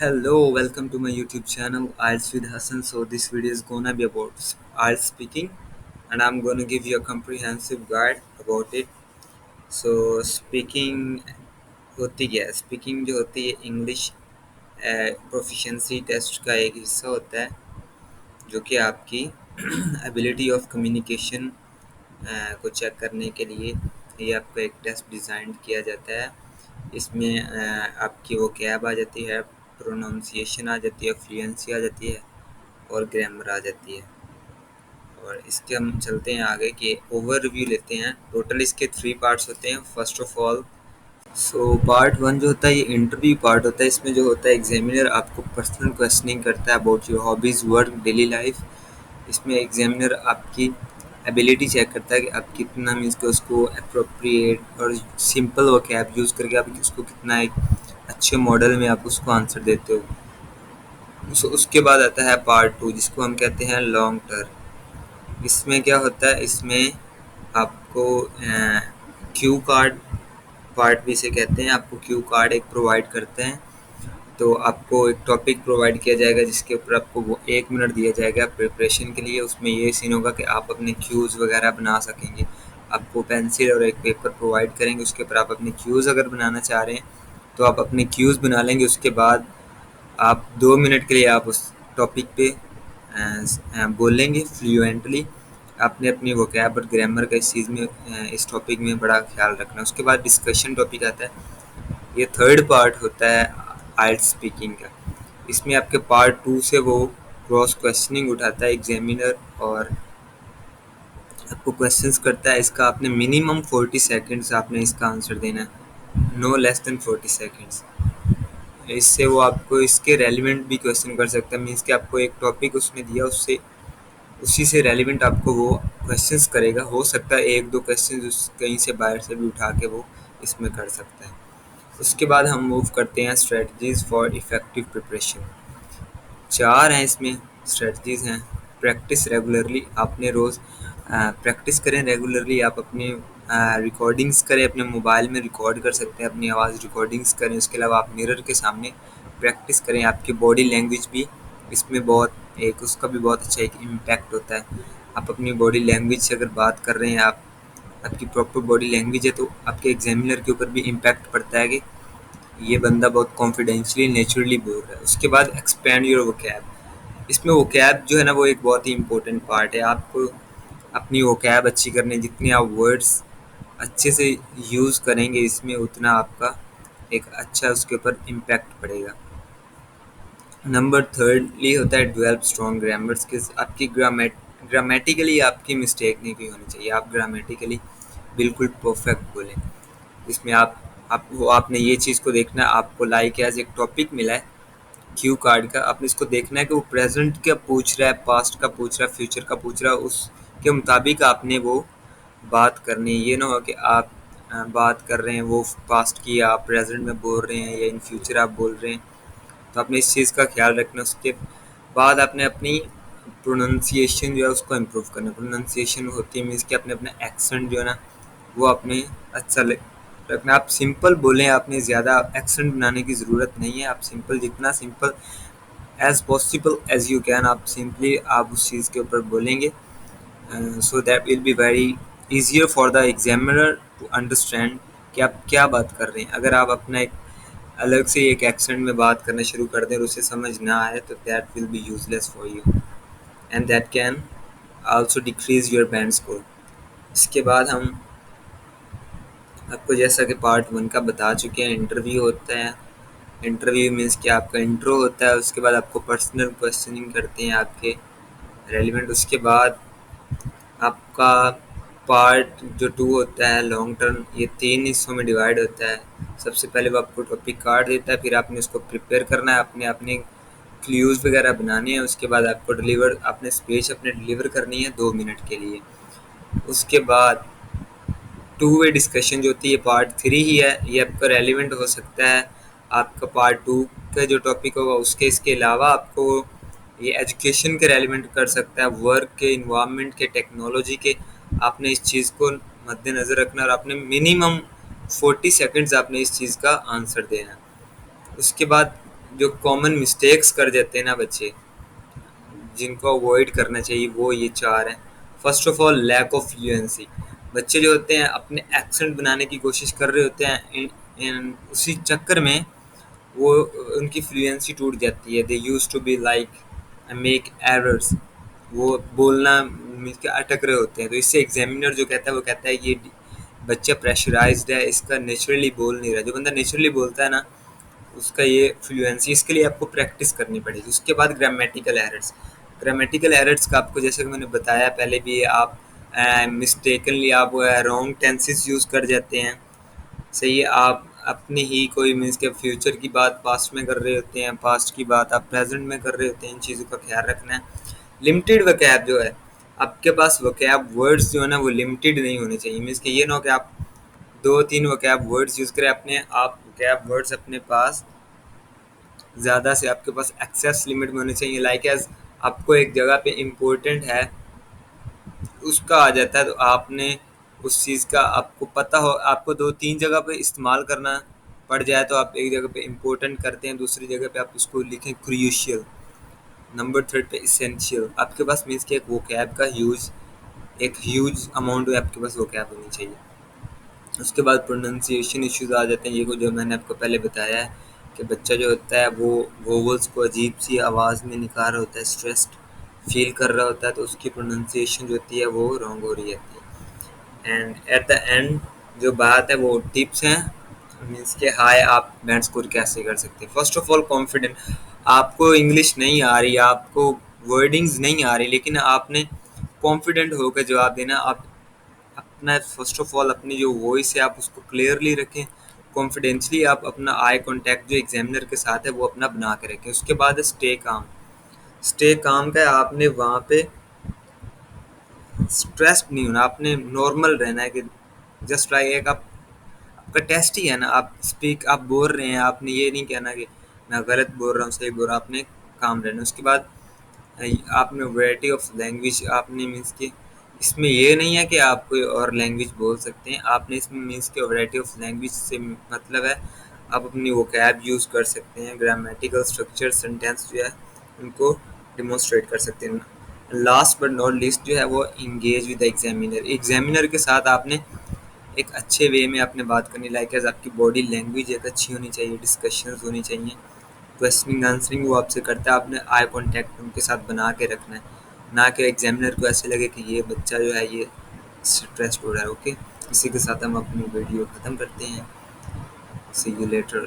Hello, welcome to my YouTube channel IELTS with Hassan. So this video is gonna be about IELTS speaking, and I'm gonna give you a comprehensive guide about it. So speaking होती क्या है? Speaking जो होती है English proficiency test का एक हिस्सा होता है जो कि आपकी एबिलिटी ऑफ कम्युनिकेशन को चेक करने के लिए ये आपका एक टेस्ट डिज़ाइन किया जाता है। इसमें आपकी वो कैब आ जाती है, प्रोनाउंसिएशन आ जाती है, फ्लुएंसी आ जाती है और ग्रामर आ जाती है। और इसके हम चलते हैं आगे कि ओवरव्यू लेते हैं। टोटल इसके 3 पार्ट्स होते हैं। फर्स्ट ऑफ ऑल पार्ट 1 जो होता है ये इंटरव्यू पार्ट होता है। इसमें जो होता है एग्जामिनर आपको पर्सनल क्वेश्चनिंग करता है about your hobbies, work, daily life. इसमें एग्जामिनर आपकी एबिलिटी चेक करता है कि आप कितना मीन्स के उसको अप्रोप्रिएट और सिंपल वोकैब यूज़ करके आप उसको कितना एक अच्छे मॉडल में आप उसको आंसर देते हो। सो उसके बाद आता है पार्ट 2 जिसको हम कहते हैं लॉन्ग टर्म। इसमें क्या होता है, इसमें आपको क्यू कार्ड पार्ट भी से कहते हैं, आपको क्यू कार्ड एक प्रोवाइड करते हैं। तो आपको एक टॉपिक प्रोवाइड किया जाएगा जिसके ऊपर आपको वो 1 मिनट दिया जाएगा प्रिपरेशन के लिए। उसमें ये सीन होगा कि आप अपने क्यूज़ वगैरह बना सकेंगे। आपको पेंसिल और एक पेपर प्रोवाइड करेंगे, उसके ऊपर आप अपने क्यूज़ अगर बनाना चाह रहे हैं तो आप अपने क्यूज़ बना लेंगे। उसके बाद आप 2 मिनट के लिए आप उस टॉपिक पे बोलेंगे फ्लुएंटली। आपने अपनी वोकैब और ग्रामर का इस चीज़ में इस टॉपिक में बड़ा ख्याल रखना। उसके बाद डिस्कशन टॉपिक आता है। ये थर्ड पार्ट होता है आइल्स स्पीकिंग का। इसमें आपके पार्ट 2 से वो क्रॉस क्वेश्चनिंग उठाता है एग्जामिनर और आपको क्वेश्चंस करता है। इसका आपने मिनिमम 40 सेकंड्स आपने इसका आंसर देना है, नो लेस देन 40 सेकंड्स। इससे वो आपको इसके रेलिवेंट भी क्वेश्चन कर सकता है। मीन्स कि आपको एक टॉपिक उसने दिया, उससे उसी से रेलिवेंट आपको वो क्वेश्चंस करेगा। हो सकता है 1-2 क्वेश्चंस उस कहीं से बाहर से भी उठा के वो इसमें कर सकता है। उसके बाद हम मूव करते हैं स्ट्रेटजीज़ फॉर इफ़ेक्टिव प्रिपरेशन। 4 हैं इसमें स्ट्रेटजीज़ हैं। प्रैक्टिस रेगुलरली, आपने रोज़ प्रैक्टिस करें रेगुलरली। आप अपनी रिकॉर्डिंग्स करें, अपने मोबाइल में रिकॉर्ड कर सकते हैं, अपनी आवाज़ रिकॉर्डिंग्स करें। उसके अलावा आप मिरर के सामने प्रैक्टिस करें। आपकी बॉडी लैंग्वेज भी इसमें बहुत एक उसका भी बहुत अच्छा एक इम्पैक्ट होता है। आप अपनी बॉडी लैंग्वेज से अगर बात कर रहे हैं, आप आपकी प्रॉपर बॉडी लैंग्वेज है तो आपके एग्जामिनर के ऊपर भी इम्पैक्ट पड़ता है कि ये बंदा बहुत कॉन्फिडेंशियली नेचुरली बोल रहा है। उसके बाद एक्सपैंड योर वोकैब। इसमें वोकैब जो है ना वो एक बहुत ही इंपॉर्टेंट पार्ट है। आपको अपनी वोकैब अच्छी करनी, जितने आप वर्ड्स अच्छे से यूज़ करेंगे इसमें उतना आपका एक अच्छा उसके ऊपर इम्पैक्ट पड़ेगा। नंबर थर्डली होता है डेवलप स्ट्रॉन्ग ग्रामर स्किल्स। आपकी ग्रामेटिकली आपकी मिस्टेक नहीं कोई होनी चाहिए। आप ग्रामेटिकली बिल्कुल परफेक्ट बोलें। इसमें आप वो आपने ये चीज़ को देखना है। आपको लाइक एज एक टॉपिक मिला है क्यू कार्ड का, आपने इसको देखना है कि वो प्रेजेंट का पूछ रहा है, पास्ट का पूछ रहा है, फ्यूचर का पूछ रहा है। उसके मुताबिक आपने वो बात करनी है। ये ना हो कि आप बात कर रहे हैं वो पास्ट की, आप प्रेजेंट में बोल रहे हैं या इन फ्यूचर आप बोल रहे हैं। तो आपने इस चीज़ का ख्याल रखना। उसके बाद आपने अपनी प्रोनंसिएशन जो है उसको इम्प्रूव करना। प्रोनंसिएशन होती है मीन्स कि आपने अपना एक्सेंट जो है ना वो आपने अच्छा रखना। आप सिंपल बोलें, आपने ज़्यादा एक्सेंट बनाने की ज़रूरत नहीं है। आप सिंपल, जितना simple as possible as you can, आप सिंपली आप उस चीज़ के ऊपर बोलेंगे। So that will be very easier for the examiner to understand कि आप क्या बात कर रहे हैं। अगर आप अपना एक अलग से एक एक्सेंट में बात करना शुरू कर दें और उसे समझ ना आए तो that will B useless for you and that can also decrease your band score. इसके बाद हम आपको जैसा कि पार्ट 1 का बता चुके हैं, इंटरव्यू होता है। इंटरव्यू मीन्स कि आपका इंट्रो होता है। उसके बाद आपको पर्सनल क्वेश्चनिंग करते हैं आपके रेलिवेंट। उसके बाद आपका पार्ट जो 2 होता है लॉन्ग टर्म, ये 3 हिस्सों में डिवाइड होता है। सबसे पहले वो आपको टॉपिक कार्ड देता है, फिर आपने उसको प्रिपेयर करना है, अपने अपने क्लूज़ वगैरह बनाने हैं। उसके बाद आपको डिलीवर आपने स्पीच अपने डिलीवर करनी है 2 मिनट के लिए। उसके बाद टू वे डिस्कशन जो होती है पार्ट 3 ही है। ये आपका रेलिवेंट हो सकता है आपका पार्ट 2 का जो टॉपिक होगा उसके। इसके अलावा आपको ये एजुकेशन के रेलिवेंट कर सकता है, वर्क के, इन्वायरमेंट के, टेक्नोलॉजी के। आपने इस चीज़ को मद्देनज़र रखना और आपने मिनिमम 40 सेकंड्स आपने इस चीज़ का आंसर देना। उसके बाद जो कॉमन मिस्टेक्स कर जाते हैं ना बच्चे, जिनको अवॉइड करना चाहिए, वो ये चार हैं। First of all lack of fluency. बच्चे जो होते हैं अपने एक्सेंट बनाने की कोशिश कर रहे होते हैं, इन उसी चक्कर में वो उनकी फ्लुएंसी टूट जाती है। They used to be like make errors, वो बोलना मीन्स के अटक रहे होते हैं। तो इससे एग्जामिनर जो कहता है वो कहता है ये बच्चा प्रेशराइज्ड है, इसका नेचुरली बोल नहीं रहा। जो बंदा नेचुरली बोलता है ना, उसका ये फ्लुएंसी, इसके लिए आपको प्रैक्टिस करनी पड़ेगी। उसके बाद ग्रामेटिकल एरर्स। ग्रामेटिकल एरर्स का आपको जैसे कि मैंने बताया पहले भी, आप मिस्टेकनली आप रॉन्ग टेंसेस यूज़ कर जाते हैं। सही है, आप अपनी ही कोई मीन्स के फ्यूचर की बात पास्ट में कर रहे होते हैं, पास्ट की बात आप प्रेजेंट में कर रहे होते हैं। इन चीज़ों का ख्याल रखना है। लिमिटेड वकैब जो है, आपके पास वकैब वर्ड्स जो है ना वो लिमिटेड नहीं होने चाहिए। मीन्स कि ये ना हो कि आप 2-3 वकैब वर्ड्स यूज़ करें अपने, आप वकैब वर्ड्स अपने पास ज़्यादा से आपके पास एक्सेस लिमिट में होने चाहिए। लाइक एज आपको एक जगह पे इम्पोर्टेंट है, उसका आ जाता है तो आपने उस चीज़ का आपको पता हो, आपको 2-3 जगह पे इस्तेमाल करना पड़ जाए तो आप एक जगह पे इम्पोर्टेंट करते हैं, दूसरी जगह पे आप उसको लिखें क्रूशियल, नंबर थर्ड पे इसेंशियल। आपके पास मीन्स कि एक वोकैब का एक ह्यूज अमाउंट में आपके पास वोकैब होनी चाहिए। उसके बाद प्रोनाउंसिएशन इश्यूज आ जाते हैं। ये को जो मैंने आपको पहले बताया है कि बच्चा जो होता है वो वोवल्स को अजीब सी आवाज़ में निकाल रहा होता है, स्ट्रेस्ड फील कर रहा होता है, तो उसकी प्रोनाउंसिएशन जो होती है वो रॉन्ग हो रही होती है। एंड एट द एंड जो बात है वो टिप्स हैं, मीन्स के हाई आप बैंड स्कोर कैसे कर सकते हैं। First of all confident. आपको इंग्लिश नहीं आ रही, आपको वर्डिंग्स नहीं आ रही, लेकिन आपने कॉन्फिडेंट होकर जवाब देना। आप अपना फर्स्ट ऑफ ऑल अपनी जो वॉइस है आप उसको क्लियरली रखें, कॉन्फिडेंशली आप अपना आई कांटेक्ट जो एग्जामिनर के साथ है वो अपना बना के रखें। उसके बाद स्टे काम। स्टे काम का आपने वहाँ पे स्ट्रेस्ड नहीं होना, आपने नॉर्मल रहना है कि जस्ट लाइक एक आपका टेस्ट ही है ना, आप स्पीक आप बोल रहे हैं, आपने ये नहीं कहना कि मैं गलत बोल रहा हूँ सही बोल रहा हूँ, आपने काम रहना। उसके बाद आपने वैरायटी ऑफ लैंग्वेज आपने मीन्स कि इसमें ये नहीं है कि आप कोई और लैंग्वेज बोल सकते हैं, आपने इसमें मीन्स कि वैरायटी ऑफ लैंग्वेज से मतलब है आप अपनी वोकैब यूज़ कर सकते हैं, ग्रामेटिकल स्ट्रक्चर सेंटेंस जो है उनको डिमॉन्स्ट्रेट कर सकते हैं। लास्ट बट नॉट लीस्ट जो है वो engage with the examiner. Examiner के साथ आपने एक अच्छे वे में आपने बात करनी, लाइक एज आपकी बॉडी लैंग्वेज एक अच्छी होनी चाहिए, डिस्कशंस होनी चाहिए, क्वेश्चनिंग आंसरिंग वो आपसे करता है, आपने आई कांटेक्ट उनके साथ बना के रखना है, ना कि एग्जामिनर को ऐसे लगे कि ये बच्चा जो है ये स्ट्रेस्ड हो रहा है। ओके, इसी के साथ हम अपनी वीडियो ख़त्म करते हैं। सी यू लेटर।